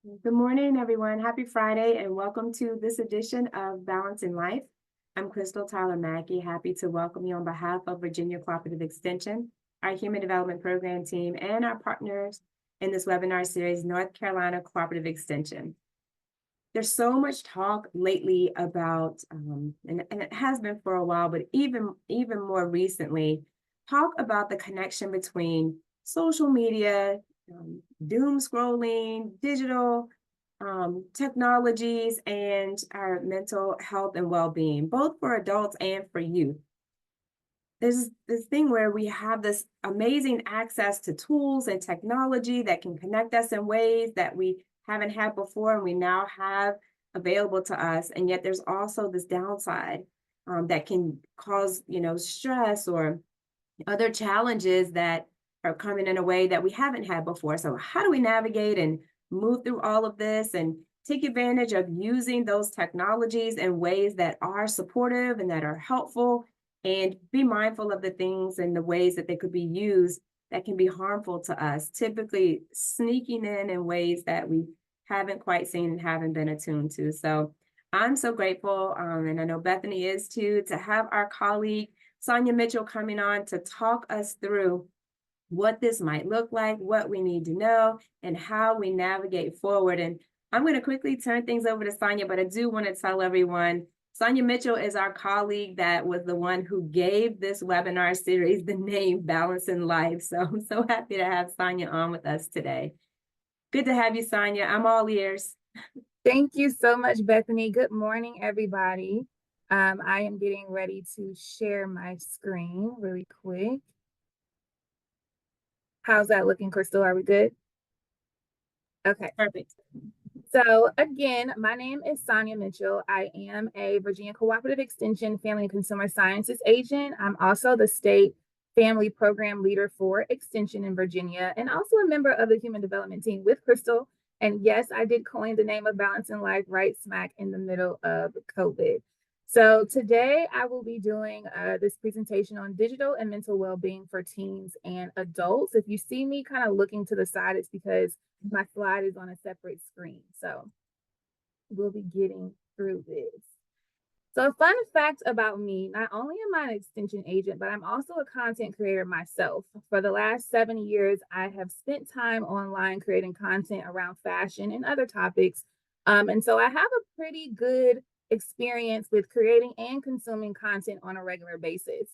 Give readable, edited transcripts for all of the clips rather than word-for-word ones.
Good morning, everyone. Happy Friday, and welcome to this edition of Balance in Life. I'm Crystal Tyler Mackey, happy to welcome you on behalf of Virginia Cooperative Extension, our Human Development Program team, and our partners in this webinar series, North Carolina Cooperative Extension. There's so much talk lately about, and it has been for a while, but even more recently, talk about the connection between social media, doom scrolling, digital technologies, and our mental health and well-being, both for adults and for youth. There's this thing where we have this amazing access to tools and technology that can connect us in ways that we haven't had before and we now have available to us. And yet there's also this downside that can cause, stress or other challenges that are coming in a way that we haven't had before. So how do we navigate and move through all of this and take advantage of using those technologies in ways that are supportive and that are helpful, and be mindful of the things and the ways that they could be used that can be harmful to us, typically sneaking in ways that we haven't quite seen and haven't been attuned to. So I'm so grateful, and I know Bethany is too, to have our colleague Sonia Mitchell coming on to talk us through what this might look like, what we need to know, and how we navigate forward. And I'm going to quickly turn things over to Sonia, but I do want to tell everyone, Sonia Mitchell is our colleague that was the one who gave this webinar series the name Balance in Life. So I'm so happy to have Sonia on with us today. Good to have you, Sonia. I'm all ears. Thank you so much, Bethany. Good morning, everybody. I am getting ready to share my screen really quick. How's that looking, Crystal? Are we good? Okay. Perfect. So again, my name is Sonia Mitchell. I am a Virginia Cooperative Extension Family and Consumer Sciences agent. I'm also the state family program leader for Extension in Virginia, and also a member of the Human Development team with Crystal. And yes, I did coin the name of Balance in Life right smack in the middle of COVID. So today I will be doing this presentation on digital and mental well-being for teens and adults. If you see me kind of looking to the side, it's because my slide is on a separate screen. So we'll be getting through this. So a fun fact about me, not only am I an extension agent, but I'm also a content creator myself. For the last 7 years, I have spent time online creating content around fashion and other topics. And so I have a pretty good experience with creating and consuming content on a regular basis.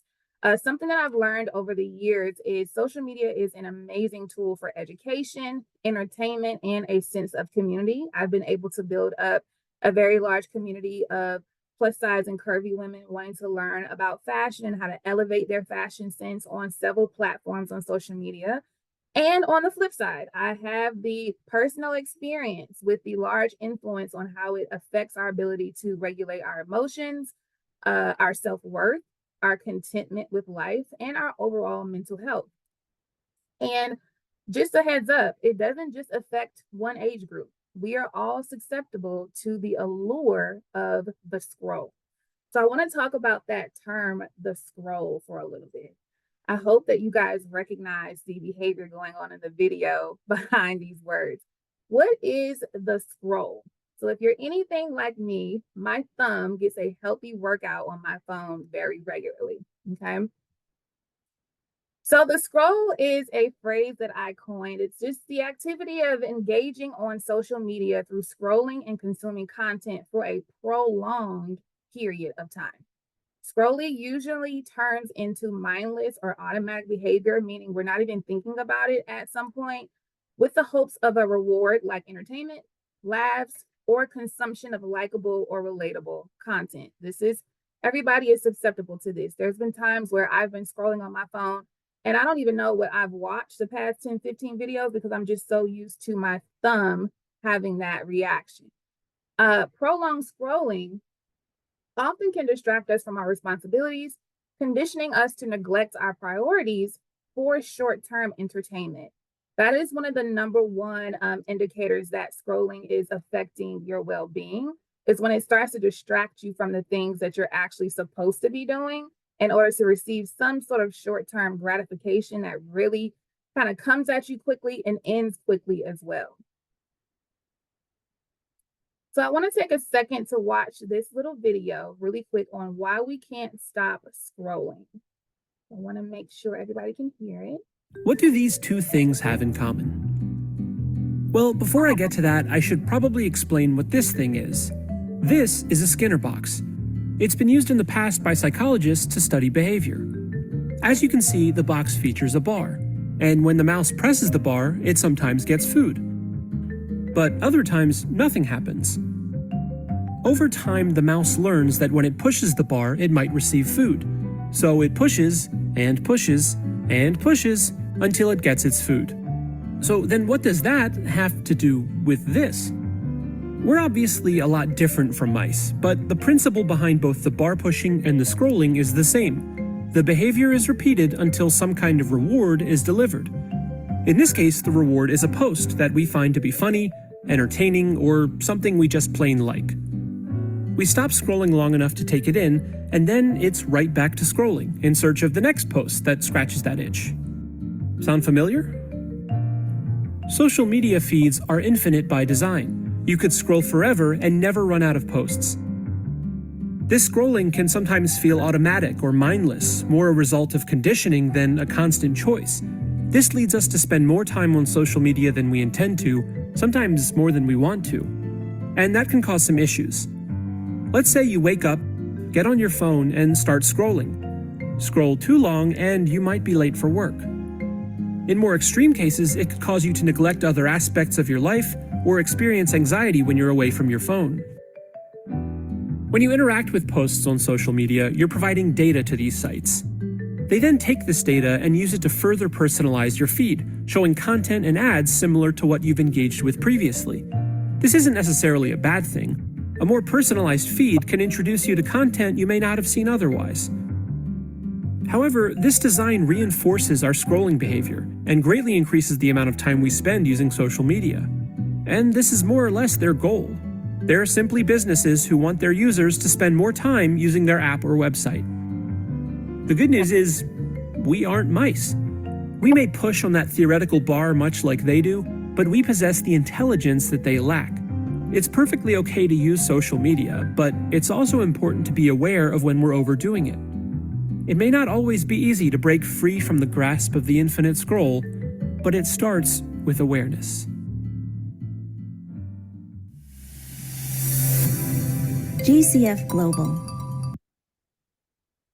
Something that I've learned over the years is social media is an amazing tool for education, entertainment, and a sense of community. I've been able to build up a very large community of plus size and curvy women wanting to learn about fashion and how to elevate their fashion sense on several platforms on social media. And on the flip side, I have the personal experience with the large influence on how it affects our ability to regulate our emotions, our self-worth, our contentment with life, and our overall mental health. And just a heads up, it doesn't just affect one age group. We are all susceptible to the allure of the scroll. So I want to talk about that term, the scroll, for a little bit. I hope that you guys recognize the behavior going on in the video behind these words. What is the scroll? So if you're anything like me, my thumb gets a healthy workout on my phone very regularly, okay? So the scroll is a phrase that I coined. It's just the activity of engaging on social media through scrolling and consuming content for a prolonged period of time. Scrolling usually turns into mindless or automatic behavior, meaning we're not even thinking about it at some point, with the hopes of a reward like entertainment, laughs, or consumption of likable or relatable content. Everybody is susceptible to this. There's been times where I've been scrolling on my phone and I don't even know what I've watched the past 10, 15 videos because I'm just so used to my thumb having that reaction. Prolonged scrolling often can distract us from our responsibilities, conditioning us to neglect our priorities for short-term entertainment. That is one of the number one indicators that scrolling is affecting your well-being, is when it starts to distract you from the things that you're actually supposed to be doing in order to receive some sort of short-term gratification that really kind of comes at you quickly and ends quickly as well. So I want to take a second to watch this little video really quick on why we can't stop scrolling. I want to make sure everybody can hear it. What do these two things have in common? Well, before I get to that, I should probably explain what this thing is. This is a Skinner box. It's been used in the past by psychologists to study behavior. As you can see, the box features a bar, and when the mouse presses the bar, it sometimes gets food. But other times, nothing happens. Over time, the mouse learns that when it pushes the bar, it might receive food. So it pushes, and pushes, and pushes, until it gets its food. So then what does that have to do with this? We're obviously a lot different from mice, but the principle behind both the bar pushing and the scrolling is the same. The behavior is repeated until some kind of reward is delivered. In this case, the reward is a post that we find to be funny, entertaining, or something we just plain like. We stop scrolling long enough to take it in, and then it's right back to scrolling in search of the next post that scratches that itch. Sound familiar? Social media feeds are infinite by design. You could scroll forever and never run out of posts. This scrolling can sometimes feel automatic or mindless, more a result of conditioning than a constant choice. This leads us to spend more time on social media than we intend to, sometimes more than we want to. And that can cause some issues. Let's say you wake up, get on your phone, and start scrolling. Scroll too long and you might be late for work. In more extreme cases, it could cause you to neglect other aspects of your life or experience anxiety when you're away from your phone. When you interact with posts on social media, you're providing data to these sites. They then take this data and use it to further personalize your feed, showing content and ads similar to what you've engaged with previously. This isn't necessarily a bad thing. A more personalized feed can introduce you to content you may not have seen otherwise. However, this design reinforces our scrolling behavior and greatly increases the amount of time we spend using social media. And this is more or less their goal. They're simply businesses who want their users to spend more time using their app or website. The good news is, we aren't mice. We may push on that theoretical bar much like they do, but we possess the intelligence that they lack. It's perfectly okay to use social media, but it's also important to be aware of when we're overdoing it. It may not always be easy to break free from the grasp of the infinite scroll, but it starts with awareness. GCF Global.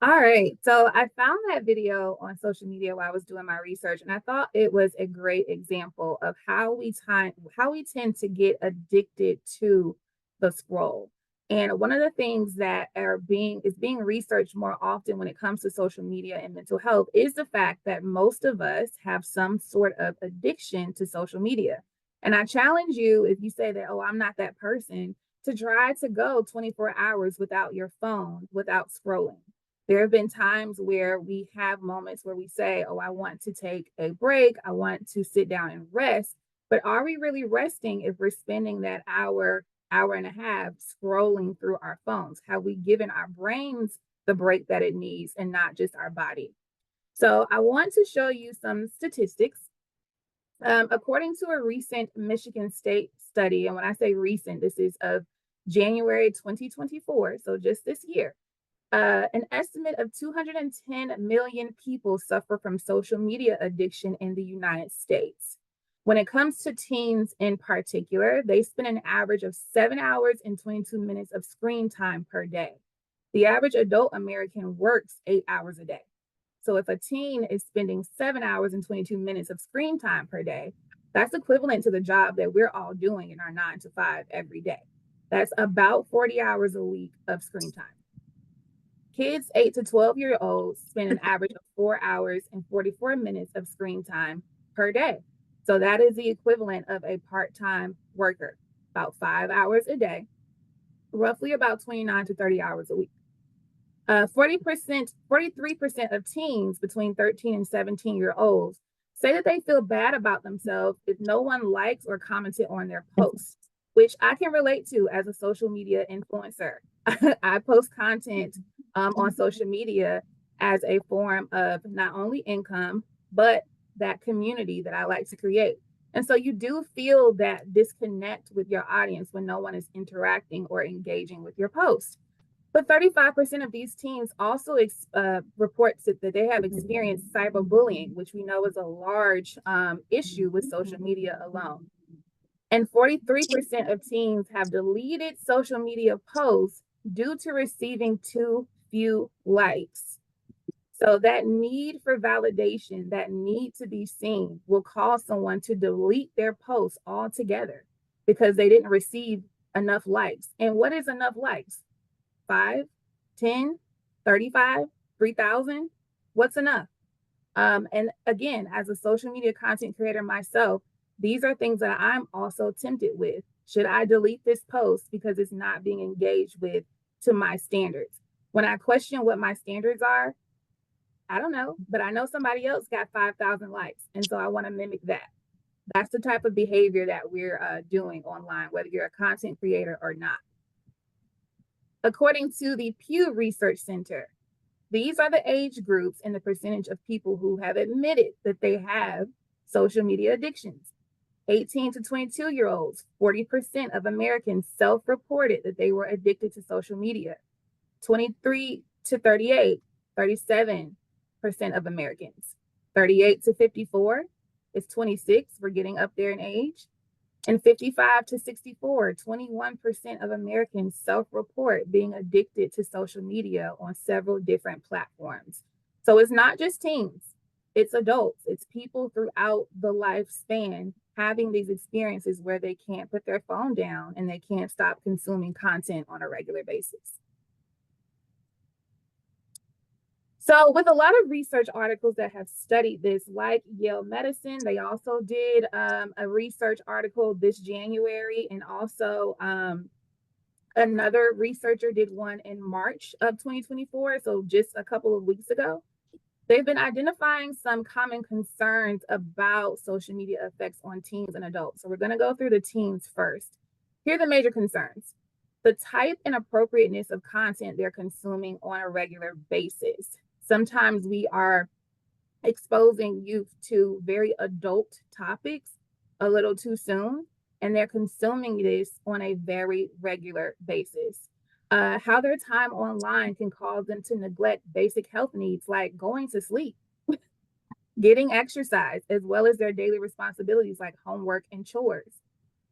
All right, so I found that video on social media while I was doing my research, and I thought it was a great example of how we tend to get addicted to the scroll. And one of the things that is being researched more often when it comes to social media and mental health is the fact that most of us have some sort of addiction to social media. And I challenge you, if you say that, oh, I'm not that person, to try to go 24 hours without your phone, without scrolling. There have been times where we have moments where we say, oh, I want to take a break. I want to sit down and rest. But are we really resting if we're spending that hour and a half scrolling through our phones? Have we given our brains the break that it needs and not just our body? So I want to show you some statistics. According to a recent Michigan State study, and when I say recent, this is of January 2024, so just this year, an estimate of 210 million people suffer from social media addiction in the United States. When it comes to teens in particular, they spend an average of 7 hours and 22 minutes of screen time per day. The average adult American works 8 hours a day. So if a teen is spending 7 hours and 22 minutes of screen time per day, that's equivalent to the job that we're all doing in our 9 to 5 every day. That's about 40 hours a week of screen time. Kids 8 to 12-year-olds spend an average of 4 hours and 44 minutes of screen time per day. So that is the equivalent of a part-time worker, about 5 hours a day, roughly about 29 to 30 hours a week. 43% of teens between 13 and 17-year-olds say that they feel bad about themselves if no one likes or commented on their posts, which I can relate to as a social media influencer. I post content on social media as a form of not only income, but that community that I like to create. And so you do feel that disconnect with your audience when no one is interacting or engaging with your post. But 35% of these teens also reports that they have experienced cyberbullying, which we know is a large issue with social media alone. And 43% of teens have deleted social media posts due to receiving too few likes. So that need for validation, that need to be seen, will cause someone to delete their post altogether because they didn't receive enough likes. And what is enough likes? 5, 10, 35, 3,000? What's enough? And again, as a social media content creator myself, these are things that I'm also tempted with. Should I delete this post because it's not being engaged with to my standards? When I question what my standards are, I don't know, but I know somebody else got 5,000 likes. And so I want to mimic that. That's the type of behavior that we're doing online, whether you're a content creator or not. According to the Pew Research Center, these are the age groups and the percentage of people who have admitted that they have social media addictions. 18 to 22-year-olds, 40% of Americans self-reported that they were addicted to social media. 23 to 38, 37% of Americans. 38 to 54 is 26. We're getting up there in age. And 55 to 64, 21% of Americans self-report being addicted to social media on several different platforms. So it's not just teens, it's adults, it's people throughout the lifespan having these experiences where they can't put their phone down and they can't stop consuming content on a regular basis. So with a lot of research articles that have studied this, like Yale Medicine, they also did a research article this January, and also another researcher did one in March of 2024, so just a couple of weeks ago. They've been identifying some common concerns about social media effects on teens and adults. So we're going to go through the teens first. Here are the major concerns: the type and appropriateness of content they're consuming on a regular basis. Sometimes we are exposing youth to very adult topics a little too soon, and they're consuming this on a very regular basis. How their time online can cause them to neglect basic health needs like going to sleep, getting exercise, as well as their daily responsibilities like homework and chores.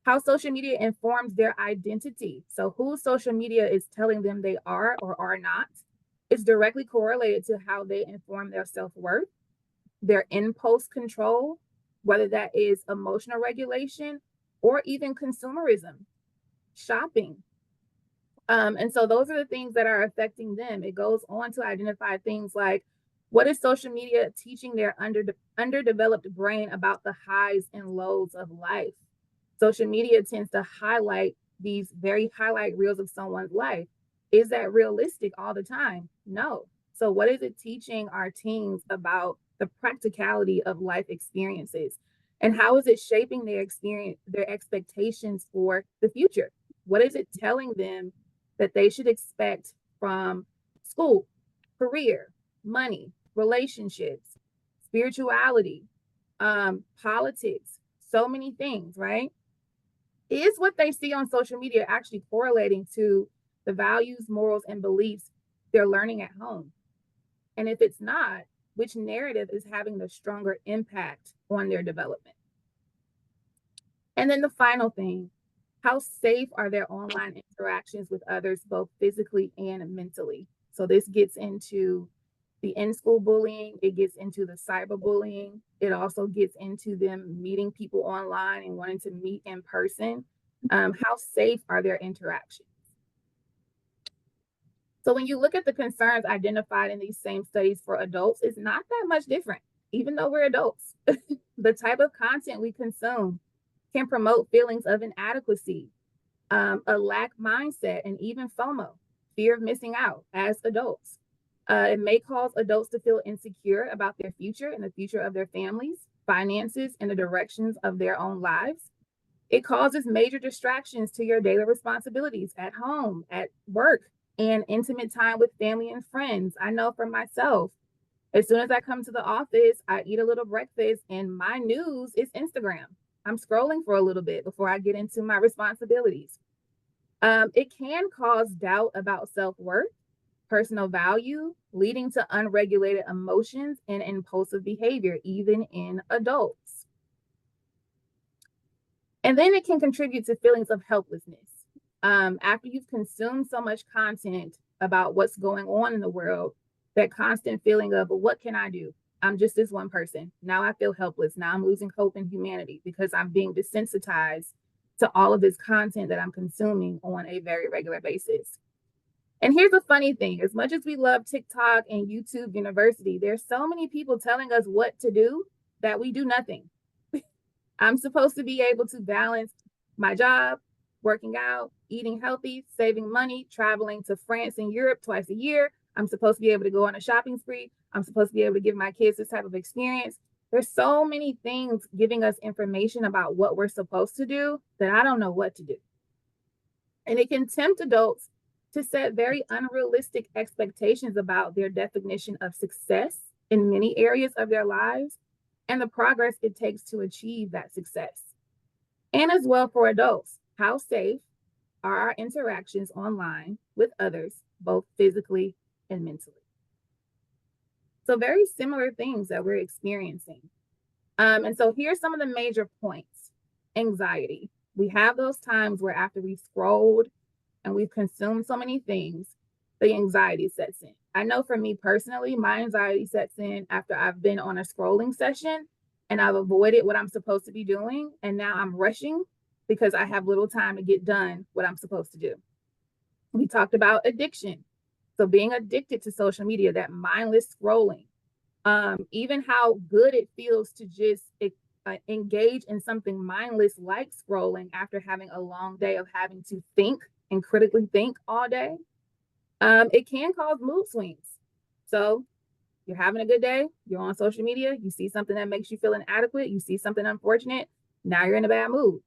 How social media informs their identity. So who social media is telling them they are or are not is directly correlated to how they inform their self-worth, their impulse control, whether that is emotional regulation or even consumerism, shopping. And so those are the things that are affecting them. It goes on to identify things like, what is social media teaching their underdeveloped brain about the highs and lows of life? Social media tends to highlight these very highlight reels of someone's life. Is that realistic all the time? No. So what is it teaching our teens about the practicality of life experiences? And how is it shaping their experience, their expectations for the future? What is it telling them that they should expect from school, career, money, relationships, spirituality, politics, so many things, right? Is what they see on social media actually correlating to the values, morals, and beliefs they're learning at home? And if it's not, which narrative is having the stronger impact on their development? And then the final thing, how safe are their online interactions with others, both physically and mentally? So this gets into the in-school bullying, it gets into the cyberbullying, it also gets into them meeting people online and wanting to meet in person. How safe are their interactions? So when you look at the concerns identified in these same studies for adults, it's not that much different, even though we're adults. The type of content we consume can promote feelings of inadequacy, a lack mindset, and even FOMO, fear of missing out as adults. It may cause adults to feel insecure about their future and the future of their families, finances, and the directions of their own lives. It causes major distractions to your daily responsibilities at home, at work, and intimate time with family and friends. I know for myself, as soon as I come to the office, I eat a little breakfast and my news is Instagram. I'm scrolling for a little bit before I get into my responsibilities. It can cause doubt about self-worth, personal value, leading to unregulated emotions and impulsive behavior, even in adults. And then it can contribute to feelings of helplessness. After you've consumed so much content about what's going on in the world, that constant feeling of, well, what can I do? I'm just this one person. Now I feel helpless. Now I'm losing hope in humanity because I'm being desensitized to all of this content that I'm consuming on a very regular basis. And here's the funny thing, as much as we love TikTok and YouTube University, there's so many people telling us what to do that we do nothing. I'm supposed to be able to balance my job, working out, eating healthy, saving money, traveling to France and Europe twice a year. I'm supposed to be able to go on a shopping spree. I'm supposed to be able to give my kids this type of experience. There's so many things giving us information about what we're supposed to do that I don't know what to do. And it can tempt adults to set very unrealistic expectations about their definition of success in many areas of their lives and the progress it takes to achieve that success. And as well for adults, how safe are our interactions online with others, both physically and mentally? So very similar things that we're experiencing. And so here's some of the major points. Anxiety. We have those times where after we've scrolled and we've consumed so many things, the anxiety sets in. I know for me personally, my anxiety sets in after I've been on a scrolling session and I've avoided what I'm supposed to be doing. And now I'm rushing because I have little time to get done what I'm supposed to do. We talked about addiction. So being addicted to social media, that mindless scrolling, even how good it feels to just engage in something mindless like scrolling after having a long day of having to think and critically think all day. It can cause mood swings. So you're having a good day, you're on social media, you see something that makes you feel inadequate, you see something unfortunate, now you're in a bad mood.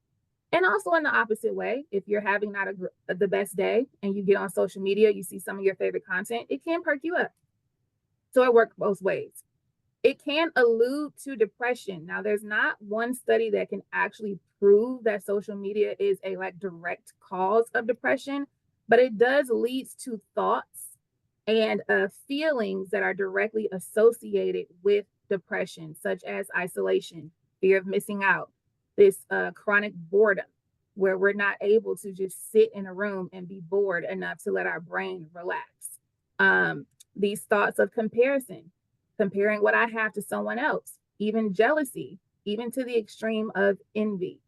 And also in the opposite way, if you're having not the best day and you get on social media, you see some of your favorite content, it can perk you up. So it works both ways. It can allude to depression. Now, there's not one study that can actually prove that social media is a direct cause of depression, but it does lead to thoughts and feelings that are directly associated with depression, such as isolation, fear of missing out, this chronic boredom, where we're not able to just sit in a room and be bored enough to let our brain relax. These thoughts of comparison, comparing what I have to someone else, even jealousy, even to the extreme of envy.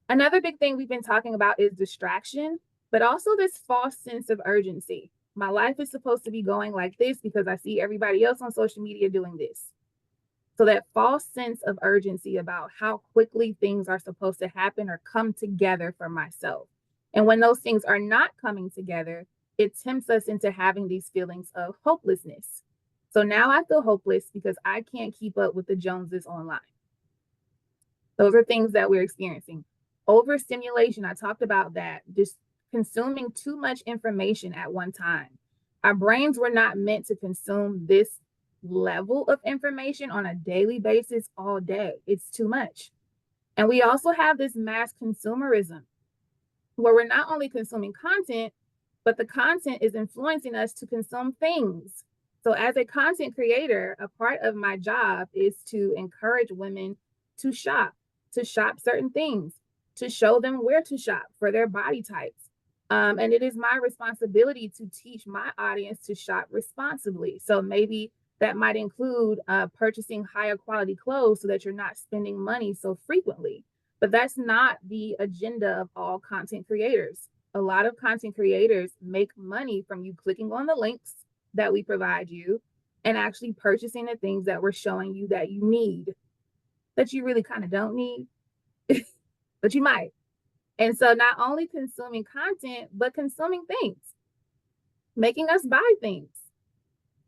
Another big thing we've been talking about is distraction, but also this false sense of urgency. My life is supposed to be going like this because I see everybody else on social media doing this. So that false sense of urgency about how quickly things are supposed to happen or come together for myself. And when those things are not coming together, it tempts us into having these feelings of hopelessness. So now I feel hopeless because I can't keep up with the Joneses online. Those are things that we're experiencing. Overstimulation, I talked about that, just consuming too much information at one time. Our brains were not meant to consume this level of information on a daily basis all day. It's too much. And we also have this mass consumerism where we're not only consuming content, but the content is influencing us to consume things. So as a content creator, a part of my job is to encourage women to shop certain things, to show them where to shop for their body types. And it is my responsibility to teach my audience to shop responsibly. So maybe that might include purchasing higher quality clothes so that you're not spending money so frequently. But that's not the agenda of all content creators. A lot of content creators make money from you clicking on the links that we provide you and actually purchasing the things that we're showing you that you need, that you really kind of don't need, but you might. And so not only consuming content, but consuming things, making us buy things.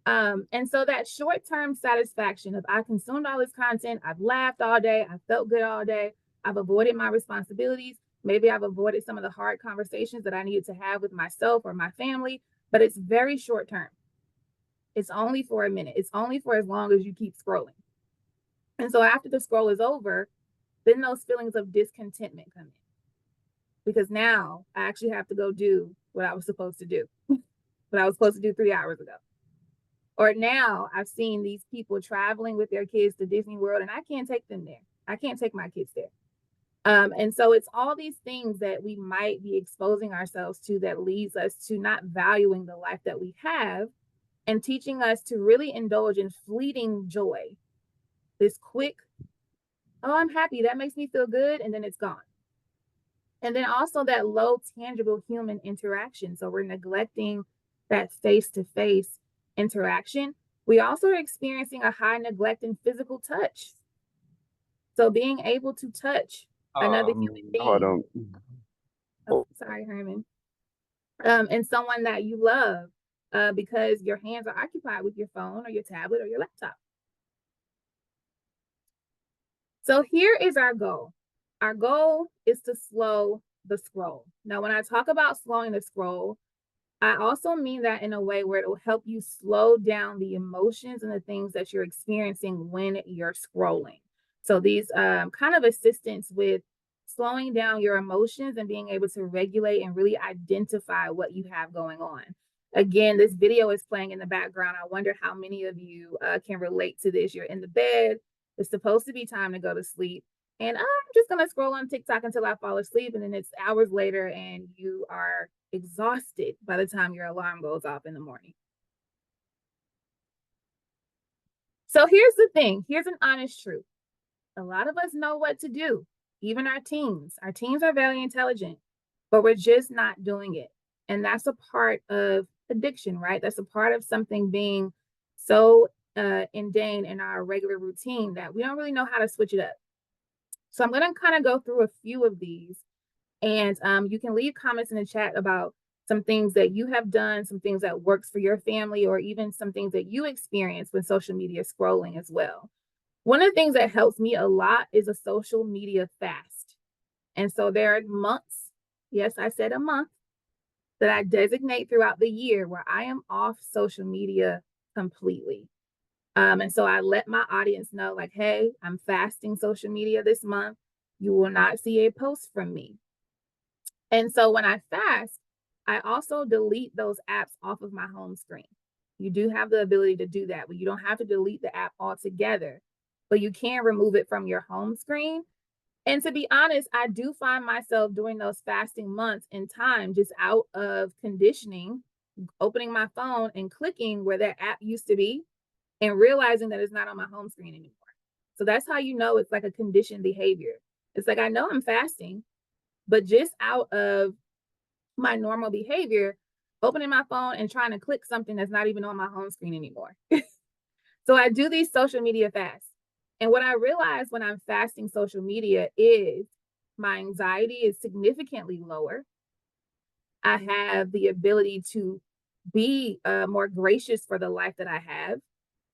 And so that short-term satisfaction of I consumed all this content, I've laughed all day, I felt good all day, I've avoided my responsibilities, maybe I've avoided some of the hard conversations that I needed to have with myself or my family, but it's very short-term. It's only for a minute. It's only for as long as you keep scrolling. And so after the scroll is over, then those feelings of discontentment come in, because now I actually have to go do what I was supposed to do, what I was supposed to do 3 hours ago. Or now I've seen these people traveling with their kids to Disney World and I can't take them there. I can't take my kids there. And so it's all these things that we might be exposing ourselves to that leads us to not valuing the life that we have and teaching us to really indulge in fleeting joy. This quick, oh, I'm happy, that makes me feel good, and then it's gone. And then also that low tangible human interaction. So we're neglecting that face-to-face interaction. We also are experiencing a high neglect in physical touch. So being able to touch another human Hold being. on. Oh, sorry, Herman. And someone that you love, because your hands are occupied with your phone or your tablet or your laptop. So here is our goal. Our goal is to slow the scroll. Now, when I talk about slowing the scroll, I also mean that in a way where it will help you slow down the emotions and the things that you're experiencing when you're scrolling. So these kind of assistance with slowing down your emotions and being able to regulate and really identify what you have going on. Again, this video is playing in the background. I wonder how many of you can relate to this. You're in the bed. It's supposed to be time to go to sleep. And I'm just going to scroll on TikTok until I fall asleep. And then it's hours later and you are exhausted by the time your alarm goes off in the morning. So here's the thing. Here's an honest truth. A lot of us know what to do, even our teens. Our teens are very intelligent, but we're just not doing it. And that's a part of addiction, right? That's a part of something being so ingrained in our regular routine that we don't really know how to switch it up. So I'm going to kind of go through a few of these, and you can leave comments in the chat about some things that you have done, some things that works for your family, or even some things that you experience with social media scrolling as well. One of the things that helps me a lot is a social media fast. And so there are months, yes, I said a month, that I designate throughout the year where I am off social media completely. And so I let my audience know, like, hey, I'm fasting social media this month. You will not see a post from me. And so when I fast, I also delete those apps off of my home screen. You do have the ability to do that, but you don't have to delete the app altogether, but you can remove it from your home screen. And to be honest, I do find myself doing those fasting months in time just out of conditioning, opening my phone and clicking where that app used to be and realizing that it's not on my home screen anymore. So that's how you know it's like a conditioned behavior. It's like, I know I'm fasting, but just out of my normal behavior, opening my phone and trying to click something that's not even on my home screen anymore. So I do these social media fasts. And what I realize when I'm fasting social media is my anxiety is significantly lower. I have the ability to be more gracious for the life that I have.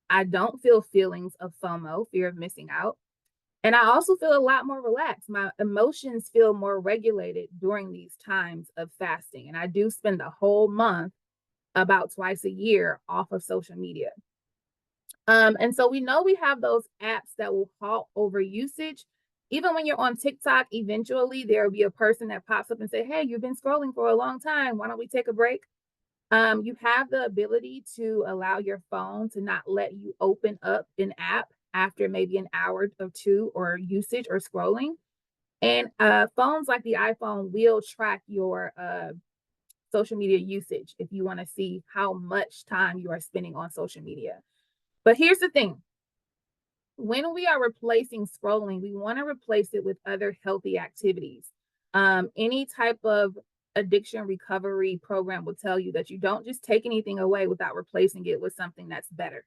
I don't feel feelings of FOMO, fear of missing out. And I also feel a lot more relaxed. My emotions feel more regulated during these times of fasting. And I do spend the whole month about twice a year off of social media. And so we know we have those apps that will halt over usage. Even when you're on TikTok, eventually there will be a person that pops up and say, hey, you've been scrolling for a long time. Why don't we take a break? You have the ability to allow your phone to not let you open up an app after maybe an hour or two or usage or scrolling. And phones like the iPhone will track your social media usage if you want to see how much time you are spending on social media. But here's the thing. When we are replacing scrolling, we want to replace it with other healthy activities. Any type of addiction recovery program will tell you that you don't just take anything away without replacing it with something that's better.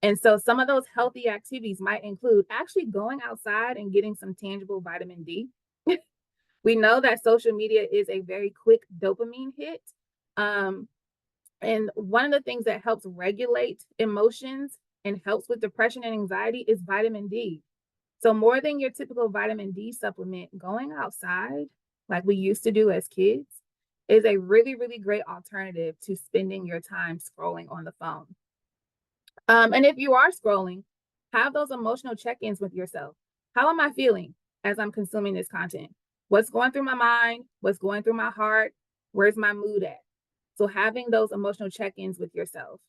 And so some of those healthy activities might include actually going outside and getting some tangible vitamin D. We know that social media is a very quick dopamine hit. And one of the things that helps regulate emotions and helps with depression and anxiety is vitamin D. So more than your typical vitamin D supplement, going outside like we used to do as kids is a really, really great alternative to spending your time scrolling on the phone. And if you are scrolling, have those emotional check-ins with yourself. How am I feeling as I'm consuming this content? What's going through my mind? What's going through my heart? Where's my mood at? So having those emotional check-ins with yourself.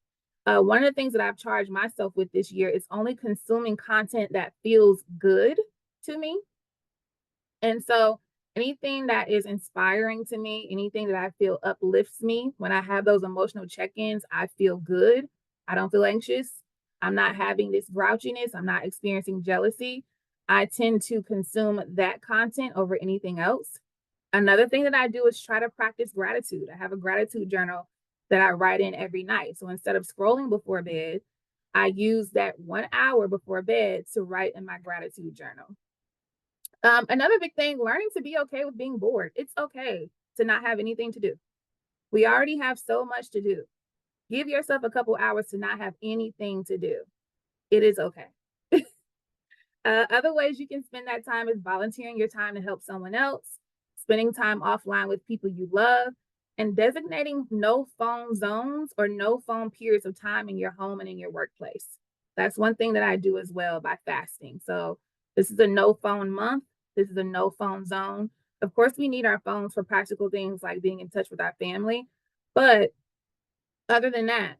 One of the things that I've charged myself with this year is only consuming content that feels good to me. And so anything that is inspiring to me, anything that I feel uplifts me, when I have those emotional check-ins, I feel good. I don't feel anxious. I'm not having this grouchiness. I'm not experiencing jealousy. I tend to consume that content over anything else. Another thing that I do is try to practice gratitude. I have a gratitude journal that I write in every night. So instead of scrolling before bed, I use that 1 hour before bed to write in my gratitude journal. Another big thing, learning to be okay with being bored. It's okay to not have anything to do. We already have so much to do. Give yourself a couple hours to not have anything to do. It is okay. Other ways you can spend that time is volunteering your time to help someone else, spending time offline with people you love, and designating no phone zones or no phone periods of time in your home and in your workplace. That's one thing that I do as well by fasting. So this is a no phone month. This is a no phone zone. Of course, we need our phones for practical things like being in touch with our family. But other than that,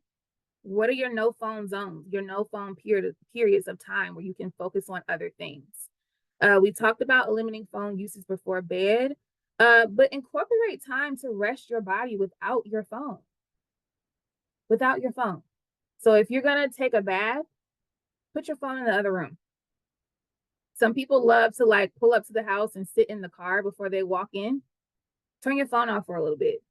what are your no phone zones, your no phone periods of time where you can focus on other things? We talked about limiting phone usage before bed, but incorporate time to rest your body without your phone. Without your phone. So if you're gonna take a bath, put your phone in the other room. Some people love to like pull up to the house and sit in the car before they walk in. Turn your phone off for a little bit.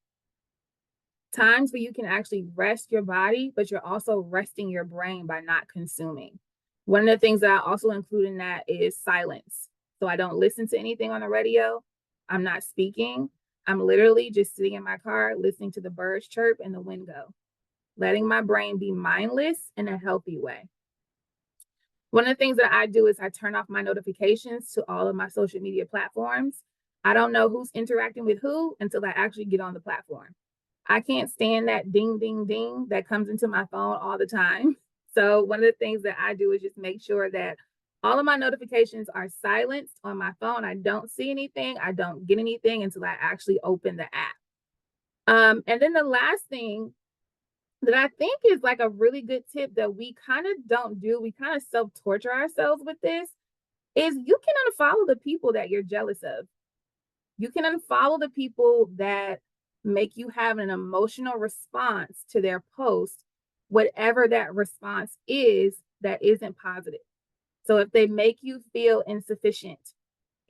Times where you can actually rest your body, but you're also resting your brain by not consuming. One of the things that I also include in that is silence. So I don't listen to anything on the radio. I'm not speaking. I'm literally just sitting in my car, listening to the birds chirp and the wind go, letting my brain be mindless in a healthy way. One of the things that I do is I turn off my notifications to all of my social media platforms. I don't know who's interacting with who until I actually get on the platform. I can't stand that ding, ding, ding that comes into my phone all the time. So one of the things that I do is just make sure that all of my notifications are silenced on my phone. I don't see anything. I don't get anything until I actually open the app. And then the last thing that I think is like a really good tip that we kind of don't do, we kind of self-torture ourselves with this, is you can unfollow the people that you're jealous of. You can unfollow the people that make you have an emotional response to their post, whatever that response is that isn't positive. So if they make you feel insufficient,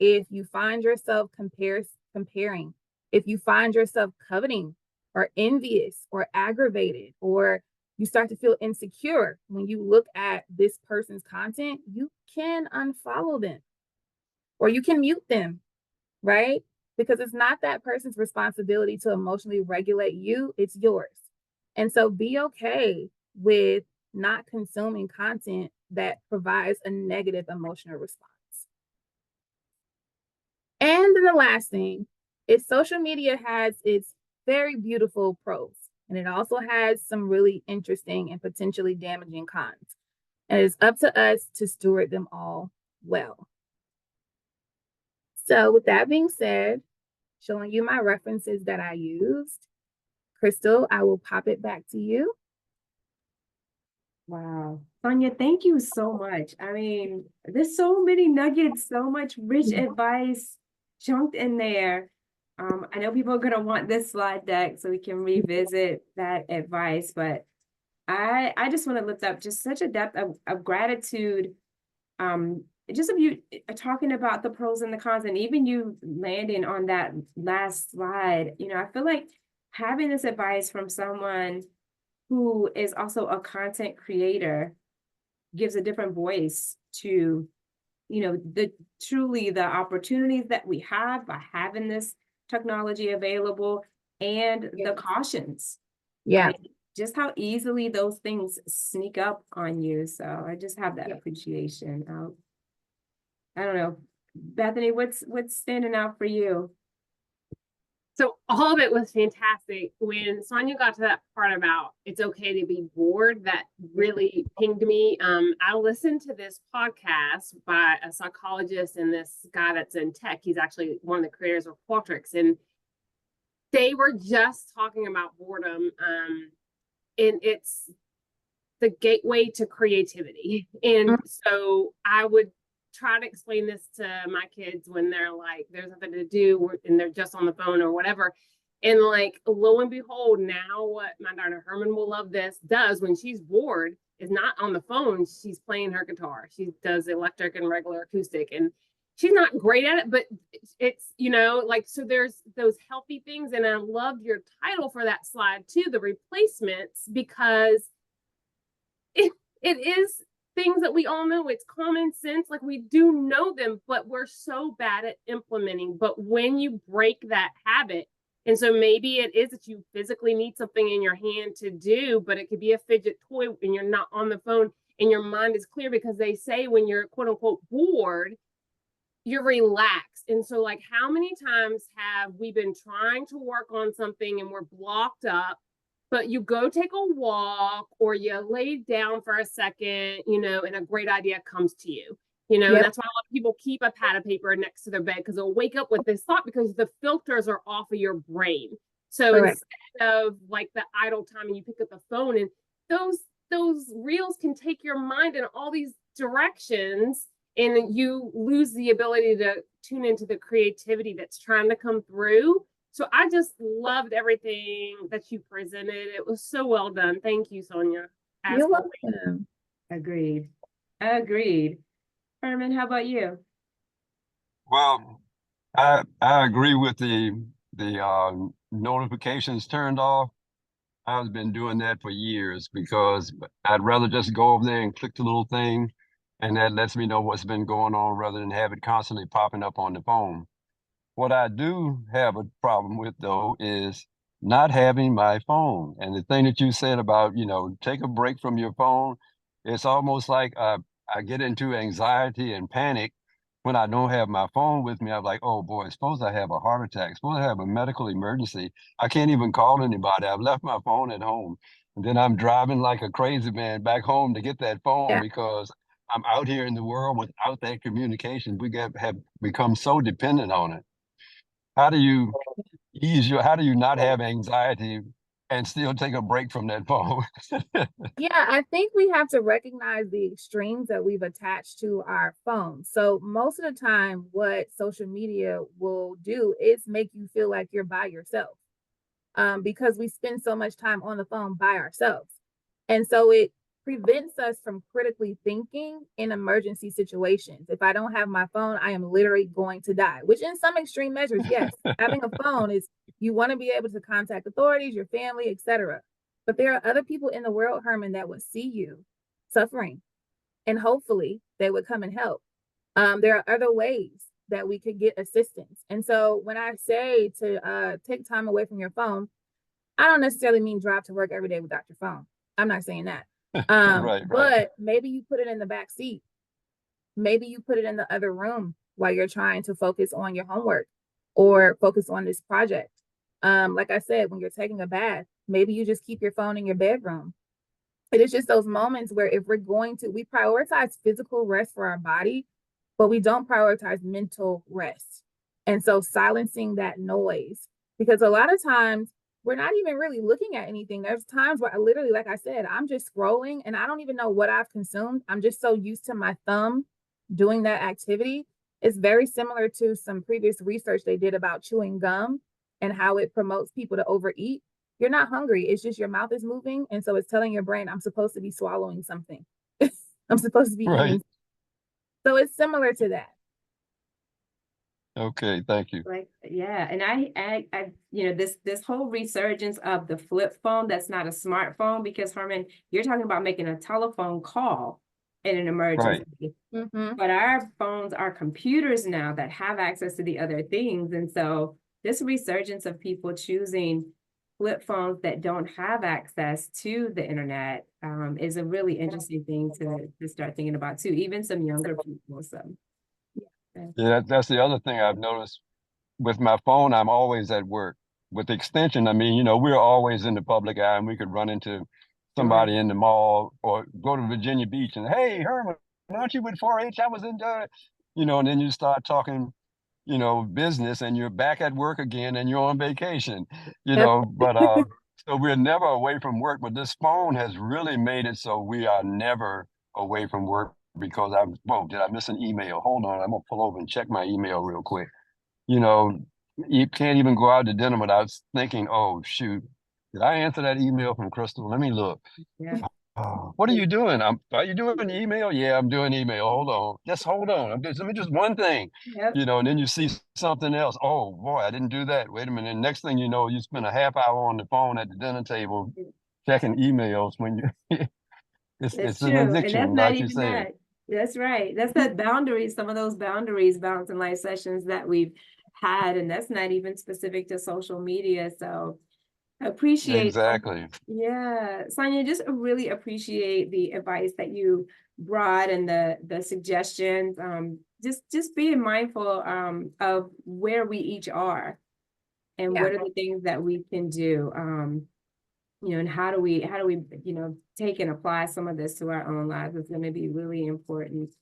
if you find yourself comparing, if you find yourself coveting or envious or aggravated, or you start to feel insecure when you look at this person's content, you can unfollow them or you can mute them, right? Because it's not that person's responsibility to emotionally regulate you, it's yours. And so be okay with not consuming content that provides a negative emotional response. And then the last thing is social media has its very beautiful pros, and it also has some really interesting and potentially damaging cons. And it's up to us to steward them all well. So with that being said, showing you my references that I used, Crystal, I will pop it back to you. Wow. Sonia, thank you so much. I mean, there's so many nuggets, so much rich advice chunked in there. I know people are going to want this slide deck so we can revisit that advice, but I just want to lift up just such a depth of gratitude. Just of you talking about the pros and the cons, and even you landing on that last slide, I feel like having this advice from someone who is also a content creator gives a different voice to, the opportunities that we have by having this technology available and the cautions. Yeah. Right? Just how easily those things sneak up on you. So I just have that appreciation. I don't know, Bethany, what's standing out for you? So all of it was fantastic. When Sonia got to that part about it's okay to be bored, that really pinged me. I listened to this podcast by a psychologist and this guy that's in tech. He's actually one of the creators of Qualtrics, and they were just talking about boredom. And it's the gateway to creativity. And so I would try to explain this to my kids when they're like, there's nothing to do and they're just on the phone or whatever. And like, lo and behold, now what my daughter Herman will love this does when she's bored is not on the phone. She's playing her guitar. She does electric and regular acoustic, and she's not great at it, but it's, you know, like, so there's those healthy things. And I loved your title for that slide too, the replacements, because it is things that we all know. It's common sense, like we do know them, but we're so bad at implementing. But when you break that habit, and so maybe it is that you physically need something in your hand to do, but it could be a fidget toy and you're not on the phone and your mind is clear, because they say when you're quote unquote bored, you're relaxed. And so like, how many times have we been trying to work on something and we're blocked up, but you go take a walk or you lay down for a second, you know, and a great idea comes to you, you know. And that's why a lot of people keep a pad of paper next to their bed, because they'll wake up with this thought, because the filters are off of your brain. So instead of like the idle time and you pick up the phone, and those reels can take your mind in all these directions, and you lose the ability to tune into the creativity that's trying to come through. So I just loved everything that you presented. It was so well done. Thank you, Sonia. You're welcome. Agreed. Herman, how about you? Well, I agree with the notifications turned off. I've been doing that for years because I'd rather just go over there and click the little thing, and that lets me know what's been going on rather than have it constantly popping up on the phone. What I do have a problem with, though, is not having my phone. And the thing that you said about, you know, take a break from your phone, it's almost like I get into anxiety and panic when I don't have my phone with me. I'm like, oh boy, suppose I have a heart attack, suppose I have a medical emergency. I can't even call anybody. I've left my phone at home. And then I'm driving like a crazy man back home to get that phone because I'm out here in the world without that communication. Have become so dependent on it. How do you how do you not have anxiety and still take a break from that phone? Yeah, I think we have to recognize the extremes that we've attached to our phones. So most of the time, what social media will do is make you feel like you're by yourself, because we spend so much time on the phone by ourselves. And so it prevents us from critically thinking in emergency situations. If I don't have my phone, I am literally going to die, which in some extreme measures, yes, having a phone is, you want to be able to contact authorities, your family, etc. But there are other people in the world, Herman, that would see you suffering, and hopefully they would come and help. There are other ways that we could get assistance. And so when I say to take time away from your phone, I don't necessarily mean drive to work every day without your phone. I'm not saying that. Right. But maybe you put it in the back seat. Maybe you put it in the other room while you're trying to focus on your homework or focus on this project. Like I said, when you're taking a bath, maybe you just keep your phone in your bedroom. It is just those moments where if we prioritize physical rest for our body, but we don't prioritize mental rest. And so silencing that noise, because a lot of times we're not even really looking at anything. There's times where I literally, like I said, I'm just scrolling and I don't even know what I've consumed. I'm just so used to my thumb doing that activity. It's very similar to some previous research they did about chewing gum and how it promotes people to overeat. You're not hungry. It's just your mouth is moving. And so it's telling your brain, I'm supposed to be swallowing something. I'm supposed to be eating. So it's similar to that. Okay, thank you. Like, yeah, and I you know, this whole resurgence of the flip phone that's not a smartphone, because Herman, you're talking about making a telephone call in an emergency. But our phones are computers now that have access to the other things. And so this resurgence of people choosing flip phones that don't have access to the internet is a really interesting thing to start thinking about too, even some younger people. So yeah, that's the other thing I've noticed with my phone. I'm always at work. with the extension, I mean, we're always in the public eye, and we could run into somebody Sure. in the mall or go to Virginia Beach and, hey, Herman, aren't you with 4-H? I was in there, and then you start talking, business, and you're back at work again and you're on vacation, Yep. but so we're never away from work. But this phone has really made it so we are never away from work because whoa, did I miss an email? Hold on, I'm gonna pull over and check my email real quick. You know, you can't even go out to dinner without thinking, oh shoot, did I answer that email from Crystal? Let me look. Yeah. Oh, what are you doing? Are you doing email? Yeah, I'm doing email. Hold on. Just hold on. Let me just one thing, Yep. and then you see something else. Oh boy, I didn't do that. Wait a minute. And next thing you know, you spend a half hour on the phone at the dinner table checking emails when you That's it's an true. And that's addiction, not like you even said. that. That's right. That's that boundaries, some of those boundaries, balancing life sessions that we've had, and that's not even specific to social media. So appreciate, Exactly. yeah, Sonia, just really appreciate the advice that you brought and the suggestions. Just being mindful of where we each are and Yeah. what are the things that we can do. And how do we, take and apply some of this to our own lives? It's going to be really important.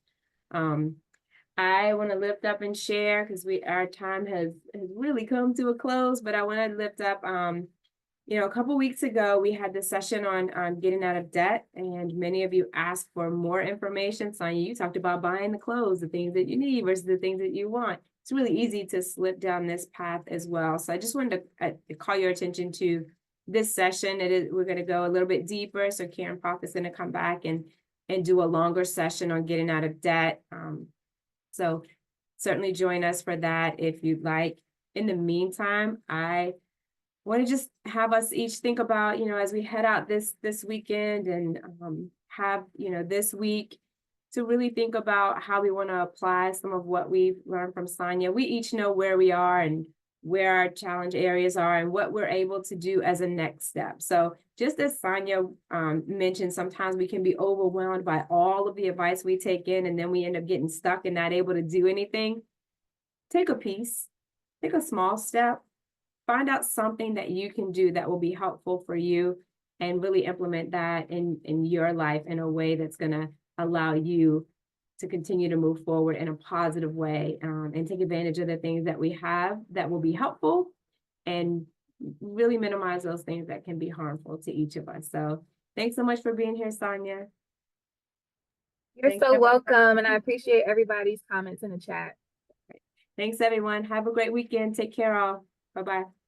I want to lift up and share because our time has really come to a close, but I want to lift up, a couple weeks ago, we had this session on getting out of debt, and many of you asked for more information. Sonia, you talked about buying the clothes, the things that you need versus the things that you want. It's really easy to slip down this path as well. So I just wanted to call your attention to this session. We're going to go a little bit deeper. So Karen Prof is going to come back and do a longer session on getting out of debt. So certainly join us for that if you'd like. In the meantime, I want to just have us each think about, as we head out this weekend and have, this week to really think about how we want to apply some of what we've learned from Sonia. We each know where we are and where our challenge areas are and what we're able to do as a next step. So just as Sonia mentioned, sometimes we can be overwhelmed by all of the advice we take in, and then we end up getting stuck and not able to do anything. Take a piece, take a small step, find out something that you can do that will be helpful for you, and really implement that in your life in a way that's going to allow you to continue to move forward in a positive way, and take advantage of the things that we have that will be helpful, and really minimize those things that can be harmful to each of us. So thanks so much for being here, Sonia. You're Thanks, so everyone. welcome, and I appreciate everybody's comments in the chat. Thanks, everyone. Have a great weekend. Take care all. Bye-bye.